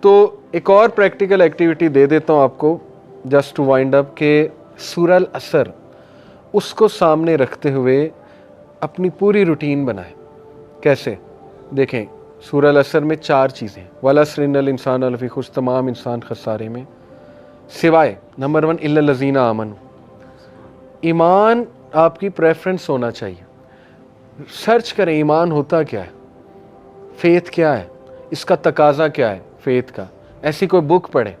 تو ایک اور پریکٹیکل ایکٹیویٹی دے دیتا ہوں آپ کو جسٹ ٹو وائنڈ اپ کہ سورہ العصر اس کو سامنے رکھتے ہوئے اپنی پوری روٹین بنائیں. کیسے؟ دیکھیں سورہ العصر میں 4 چیزیں، والعصر ان الانسان لفی خسر، تمام انسان خسارے میں، سوائے نمبر 1 الا الذین آمنوا. ایمان آپ کی پریفرنس ہونا چاہیے. سرچ کریں ایمان ہوتا کیا ہے، فیتھ کیا ہے، اس کا تقاضا کیا ہے فیتھ کا. ایسی کوئی بک پڑھیں،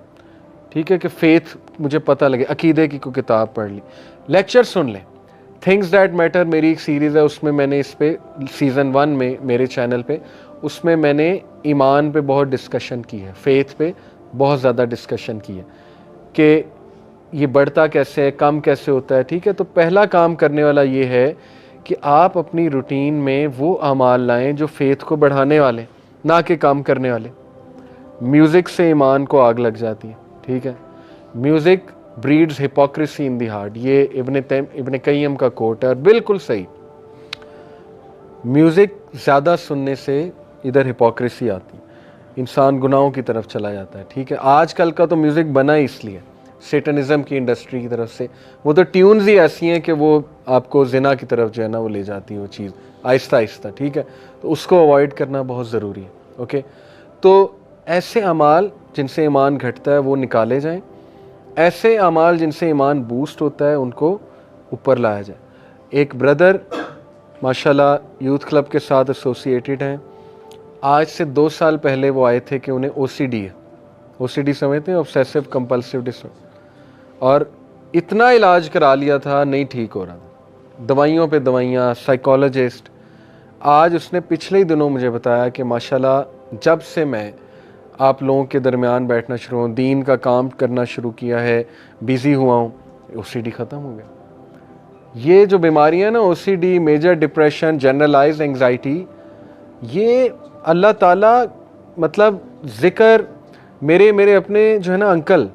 ٹھیک ہے، کہ فیتھ مجھے پتہ لگے، عقیدے کی کوئی کتاب پڑھ لی، لیکچر سن لیں. تھنگز دیٹ میٹر میری ایک سیریز ہے، اس میں میں نے اس پہ سیزن 1 میں میرے چینل پہ اس میں میں نے ایمان پہ بہت ڈسکشن کی ہے، فیتھ پہ بہت زیادہ ڈسکشن کی ہے کہ یہ بڑھتا کیسے ہے، کم کیسے ہوتا ہے. ٹھیک ہے، تو پہلا کام کرنے والا یہ ہے کہ آپ اپنی روٹین میں وہ اعمال لائیں جو فیتھ کو بڑھانے والے، نہ کہ کام کرنے والے. میوزک سے ایمان کو آگ لگ جاتی ہے. ٹھیک ہے، music breeds hypocrisy in the heart, یہ ابن قیم کا کوٹ ہے اور بالکل صحیح. میوزک زیادہ سننے سے ادھر ہپوکریسی آتی ہے، انسان گناہوں کی طرف چلا جاتا ہے. ٹھیک ہے، آج کل کا تو میوزک بنا ہی اس لیے سیٹنزم کی انڈسٹری کی طرف سے، وہ تو ٹیونز ہی ایسی ہیں کہ وہ آپ کو زنا کی طرف جو ہے نا وہ لے جاتی ہے وہ چیز آہستہ آہستہ. ٹھیک ہے، تو اس کو اوائڈ کرنا بہت ضروری ہے. اوکے، تو ایسے اعمال جن سے ایمان گھٹتا ہے وہ نکالے جائیں، ایسے اعمال جن سے ایمان بوسٹ ہوتا ہے ان کو اوپر لایا جائے. ایک بردر ماشاءاللہ یوتھ کلب کے ساتھ ایسوسیٹڈ ہیں. آج سے 2 سال پہلے وہ آئے تھے کہ انہیں او سی ڈی ہے. او سی ڈی سمجھتے ہیں، obsessive compulsive disorder، اور اتنا علاج کرا لیا تھا نہیں ٹھیک ہو رہا تھا، دوائیوں پہ دوائیاں، سائیکالوجسٹ. آج اس نے پچھلے ہی دنوں مجھے بتایا کہ ماشاءاللہ جب سے میں آپ لوگوں کے درمیان بیٹھنا شروع ہوں، دین کا کام کرنا شروع کیا ہے، بیزی ہوا ہوں، او سی ڈی ختم ہو گیا. یہ جو بیماریاں نا، O C D, major depression, generalise anxiety, یہ اللہ تعالیٰ مطلب ذکر میرے اپنے جو ہے نا انکل،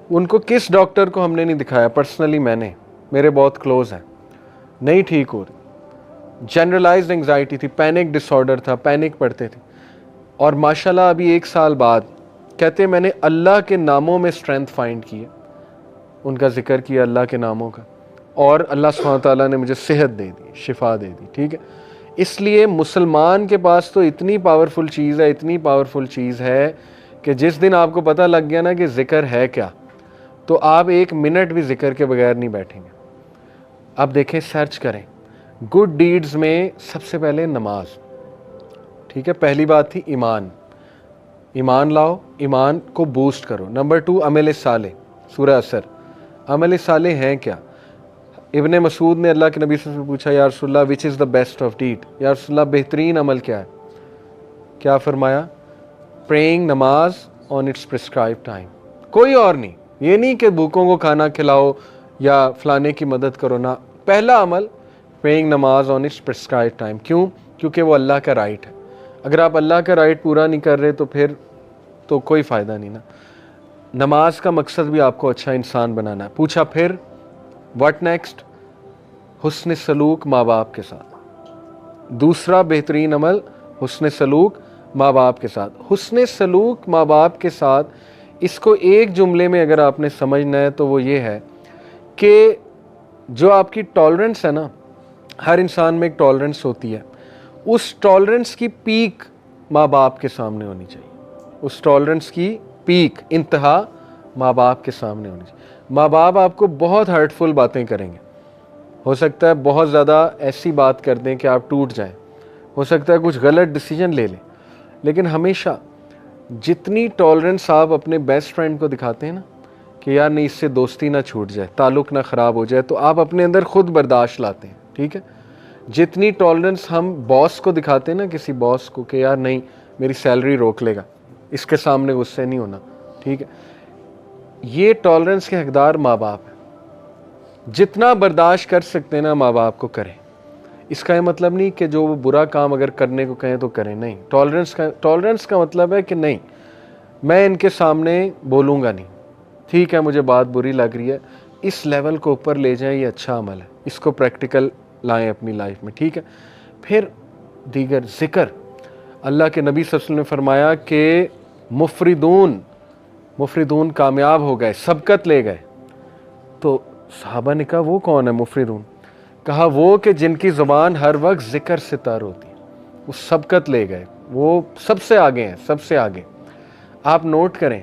ان کو کس ڈاکٹر کو ہم نے نہیں دکھایا، پرسنلی میں نے، میرے بہت کلوز ہیں، نہیں ٹھیک ہو رہی. جنرلائزڈ انگزائٹی تھی، پینک ڈس آرڈر تھا، پینک پڑتے تھے. اور ماشاءاللہ ابھی 1 سال بعد کہتے ہیں میں نے اللہ کے ناموں میں اسٹرینتھ فائنڈ کی ہے، ان کا ذکر کیا اللہ کے ناموں کا، اور اللہ سبحانہ تعالیٰ نے مجھے صحت دے دی، شفا دے دی. ٹھیک ہے، اس لیے مسلمان کے پاس تو اتنی پاورفل چیز ہے، اتنی پاورفل چیز ہے کہ جس دن آپ کو پتہ لگ گیا نا کہ ذکر ہے کیا، تو آپ 1 منٹ بھی ذکر کے بغیر نہیں بیٹھیں گے. اب دیکھیں، سرچ کریں گڈ ڈیڈز میں سب سے پہلے نماز. ٹھیک ہے، پہلی بات تھی ایمان، ایمان لاؤ، ایمان کو بوسٹ کرو. نمبر 2 عمل صالح. سورہ عصر، عمل صالح ہیں کیا؟ ابن مسعود نے اللہ کے نبی صلی اللہ علیہ وسلم سے پوچھا یا رسول اللہ وچ از دا بیسٹ آف ڈیڈ، یا رسول اللہ بہترین عمل کیا ہے؟ کیا فرمایا؟ پریئنگ، نماز آن اٹس پرسکرائب ٹائم. کوئی اور نہیں، یہ نہیں کہ بھوکوں کو کھانا کھلاؤ یا فلانے کی مدد کرو، نہ. پہلا عمل پریئنگ، نماز آن اٹس پرسکرائب ٹائم. کیوں؟ کیونکہ وہ اللہ کا رائٹ ہے. اگر آپ اللہ کا رائٹ پورا نہیں کر رہے تو پھر تو کوئی فائدہ نہیں نا. نماز کا مقصد بھی آپ کو اچھا انسان بنانا ہے. پوچھا پھر واٹ نیکسٹ؟ حسن سلوک ماں باپ کے ساتھ. دوسرا بہترین عمل حسن سلوک ماں باپ کے ساتھ. حسن سلوک ماں باپ کے ساتھ، اس کو ایک جملے میں اگر آپ نے سمجھنا ہے تو وہ یہ ہے کہ جو آپ کی ٹالرنس ہے نا، ہر انسان میں ایک ٹالرنس ہوتی ہے، اس ٹالرنس کی پیک ماں باپ کے سامنے ہونی چاہیے. اس ٹالرنس کی پیک، انتہا ماں باپ کے سامنے ہونی چاہیے. ماں باپ آپ کو بہت ہرٹفل باتیں کریں گے، ہو سکتا ہے بہت زیادہ ایسی بات کر دیں کہ آپ ٹوٹ جائیں، ہو سکتا ہے کچھ غلط ڈیسیجن لے لیں، لیکن ہمیشہ جتنی ٹالرنس آپ اپنے بیسٹ فرینڈ کو دکھاتے ہیں نا کہ یار نہیں، اس سے دوستی نہ چھوٹ جائے، تعلق نہ خراب ہو جائے، تو آپ اپنے اندر خود برداشت لاتے ہیں. ٹھیک ہے، جتنی ٹالرنس ہم باس کو دکھاتے ہیں نا، کسی باس کو، کہ یار نہیں میری سیلری روک لے گا، اس کے سامنے غصے نہیں ہونا. ٹھیک ہے، یہ ٹالرنس کے حقدار ماں باپ ہیں. جتنا برداشت کر سکتے ہیں نا ماں باپ کو کریں. اس کا یہ مطلب نہیں کہ جو وہ برا کام اگر کرنے کو کہیں تو کریں، نہیں. ٹالرنس کا مطلب ہے کہ نہیں، میں ان کے سامنے بولوں گا نہیں، ٹھیک ہے مجھے بات بری لگ رہی ہے، اس لیول کو اوپر لے جائیں، یہ اچھا عمل ہے، اس کو پریکٹیکل لائیں اپنی لائف میں. ٹھیک ہے، پھر دیگر ذکر. اللہ کے نبی صلی اللہ علیہ وسلم نے فرمایا کہ مفردون کامیاب ہو گئے، سبقت لے گئے. تو صحابہ نے کہا وہ کون ہے مفردون؟ کہا وہ کہ جن کی زبان ہر وقت ذکر سے تر ہوتی ہے، وہ سبقت لے گئے، وہ سب سے آگے ہیں، سب سے آگے. آپ نوٹ کریں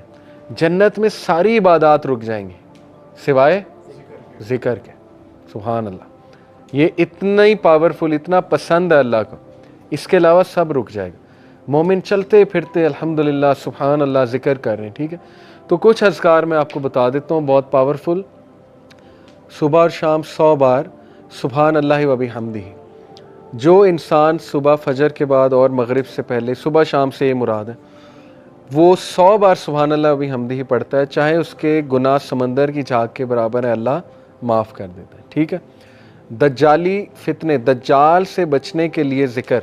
جنت میں ساری عبادات رک جائیں گی سوائے ذکر کے. سبحان اللہ، یہ اتنا ہی پاورفل، اتنا پسند ہے اللہ کو، اس کے علاوہ سب رک جائے گا. مومن چلتے پھرتے الحمدللہ سبحان اللہ ذکر کر رہے ہیں. ٹھیک ہے، تو کچھ اذکار میں آپ کو بتا دیتا ہوں بہت پاورفل. صبح اور شام 100 بار سبحان اللہ و بحمدہ. جو انسان صبح فجر کے بعد اور مغرب سے پہلے، صبح شام سے یہ مراد ہے، وہ 100 بار سبحان اللہ و بحمدہ پڑھتا ہے، چاہے اس کے گناہ سمندر کی جھاگ کے برابر ہے، اللہ معاف کر دیتا ہے. ٹھیک ہے. دجالی فتنے، دجال سے بچنے کے لیے ذکر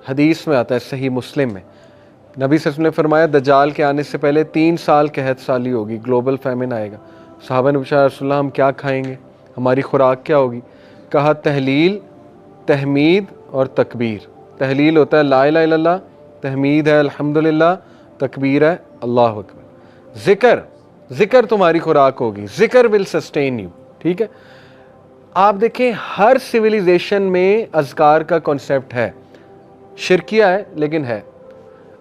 حدیث میں آتا ہے صحیح مسلم میں. نبی صلی اللہ علیہ وسلم نے فرمایا دجال کے آنے سے پہلے 3 سال قحط سالی ہوگی، گلوبل فیمن آئے گا. صحابہ نے پوچھا رسول اللہ ہم کیا کھائیں گے، ہماری خوراک کیا ہوگی؟ کہا تحلیل، تحمید اور تکبیر. تحلیل ہوتا ہے لا الہ الا اللہ، تحمید ہے الحمدللہ، تکبیر ہے اللہ اکبر. ذکر تمہاری خوراک ہوگی، ذکر ول سسٹین یو. ٹھیک ہے. آپ دیکھیں ہر سویلائزیشن میں اذکار کا کنسیپٹ ہے، شرکیہ ہے لیکن ہے.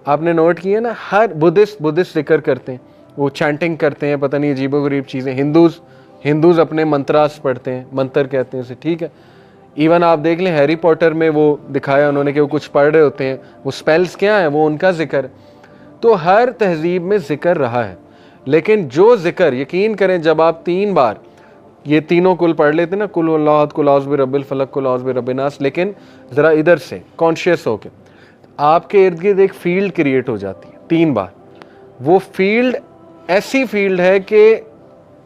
آپ نے نوٹ کیا نا، ہر بدھسٹ ذکر کرتے ہیں، وہ چینٹنگ کرتے ہیں، پتہ نہیں عجیب و غریب چیزیں. ہندوز اپنے منتراس پڑھتے ہیں، منتر کہتے ہیں اسے. ٹھیک ہے. ایون آپ دیکھ لیں ہیری پوٹر میں وہ دکھایا انہوں نے کہ وہ کچھ پڑھ رہے ہوتے ہیں، وہ سپیلز کیا ہیں، وہ ان کا ذکر. تو ہر تہذیب میں ذکر رہا ہے، لیکن جو ذکر یقین کریں جب آپ 3 بار یہ تینوں کل پڑھ لیتے نا، کل اللہ احد، کل اعوذ برب الفلق، کل اعوذ برب الناس، لیکن ذرا ادھر سے کانشیس ہو کے آپ کے ارد گرد ایک فیلڈ کریٹ ہو جاتی ہے 3 بار. وہ فیلڈ ایسی فیلڈ ہے کہ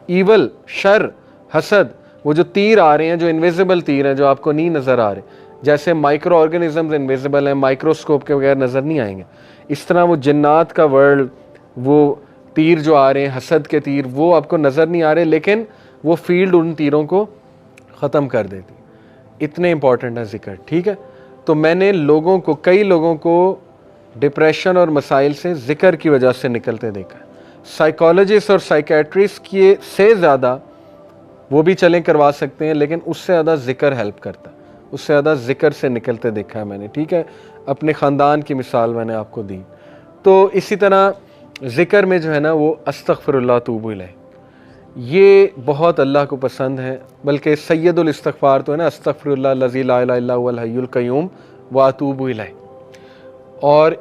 ایول، شر، حسد، وہ جو تیر آ رہے ہیں، جو انویزیبل تیر ہیں، جو آپ کو نہیں نظر آ رہے، جیسے مائکرو آرگنزمز انویزیبل ہیں، مائکروسکوپ کے بغیر نظر نہیں آئیں گے، اس طرح وہ جنات کا ورلڈ، وہ تیر جو آ رہے ہیں، حسد کے تیر، وہ آپ کو نظر نہیں آ رہے، لیکن وہ فیلڈ ان تیروں کو ختم کر دیتی. اتنے امپورٹنٹ ہے ذکر. ٹھیک ہے. تو میں نے کئی لوگوں کو ڈپریشن اور مسائل سے ذکر کی وجہ سے نکلتے دیکھا ہے. سائیکالوجسٹ اور سائیکیٹرسٹ کی سے زیادہ وہ بھی چلیں کروا سکتے ہیں، لیکن اس سے زیادہ ذکر ہیلپ کرتا ہے، اس سے زیادہ ذکر سے نکلتے دیکھا ہے میں نے. ٹھیک ہے. اپنے خاندان کی مثال میں نے آپ کو دی. تو اسی طرح ذکر میں جو ہے نا وہ استغفر اللہ توب الیہ، یہ بہت اللہ کو پسند ہے. بلکہ سید الاستغفار تو ہے نا، استغفر اللہ الذی لا الہ الا هو الحی القیوم واتوب الیہ. اور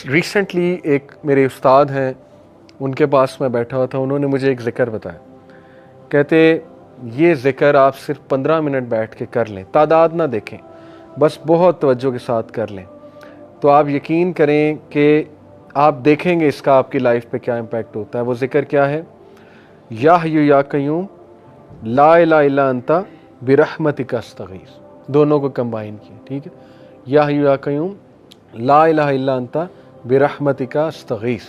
ریسنٹلی ایک میرے استاد ہیں، ان کے پاس میں بیٹھا ہوا تھا، انہوں نے مجھے ایک ذکر بتایا. کہتے یہ ذکر آپ صرف 15 منٹ بیٹھ کے کر لیں، تعداد نہ دیکھیں، بس بہت توجہ کے ساتھ کر لیں، تو آپ یقین کریں کہ آپ دیکھیں گے اس کا آپ کی لائف پہ کیا امپیکٹ ہوتا ہے. وہ ذکر کیا ہے؟ یا حی یا قیوم لا الہ الا انت برحمتک استغیث. دونوں کو کمبائن کیا. ٹھیک ہے. یا حی یا قیوم لا الہ الا انت برحمتک استغیث.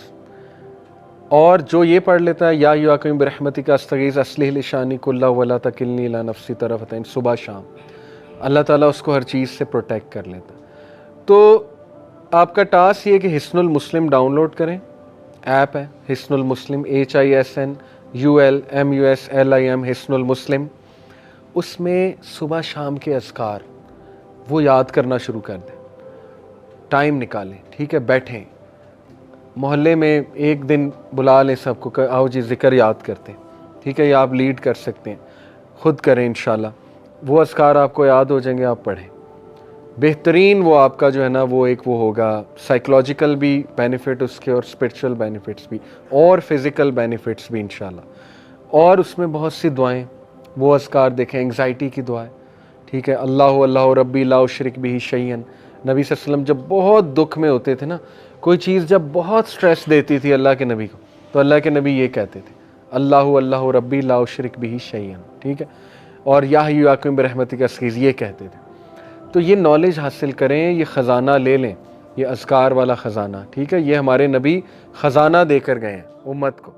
اور جو یہ پڑھ لیتا ہے یا حی یا قیوم برحمتک استغیث اصلح لی شانی کلہ ولا تکلنی الی نفسی طرفۃ عین، صبح شام اللہ تعالیٰ اس کو ہر چیز سے پروٹیکٹ کر لیتا. تو آپ کا ٹاسک یہ کہ حصن المسلم ڈاؤن لوڈ کریں. ایپ ہے حصن المسلم، HISNULMUSLIM، حصن المسلم. اس میں صبح شام کے اذکار وہ یاد کرنا شروع کر دیں. ٹائم نکالیں. ٹھیک ہے. بیٹھیں، محلے میں ایک دن بلا لیں سب کو کہ آؤ جی ذکر یاد کرتے ہیں. ٹھیک ہے. یا آپ لیڈ کر سکتے ہیں، خود کریں انشاءاللہ. وہ اذکار آپ کو یاد ہو جائیں گے، آپ پڑھیں. بہترین وہ آپ کا جو ہے نا وہ ایک وہ ہوگا، سائیکلوجیکل بھی بینیفٹ اس کے، اور اسپرچول بینیفٹس بھی، اور فزیکل بینیفٹس بھی انشاءاللہ. اور اس میں بہت سی دعائیں، وہ اذکار دیکھیں. انگزائٹی کی دعائیں. ٹھیک ہے. اللہ ربی لا اشرک بہ شیئا. نبی صلی اللہ علیہ وسلم جب بہت دکھ میں ہوتے تھے نا، کوئی چیز جب بہت سٹریس دیتی تھی اللہ کے نبی کو، تو اللہ کے نبی یہ کہتے تھے اللہ ربی لا اشرک بہ شیئا. ٹھیک ہے. اور یا حی یا قیوم برحمتک استغیث یہ کہتے تھے. تو یہ نالج حاصل کریں، یہ خزانہ لے لیں، یہ اذکار والا خزانہ. ٹھیک ہے. یہ ہمارے نبی خزانہ دے کر گئے ہیں امت کو.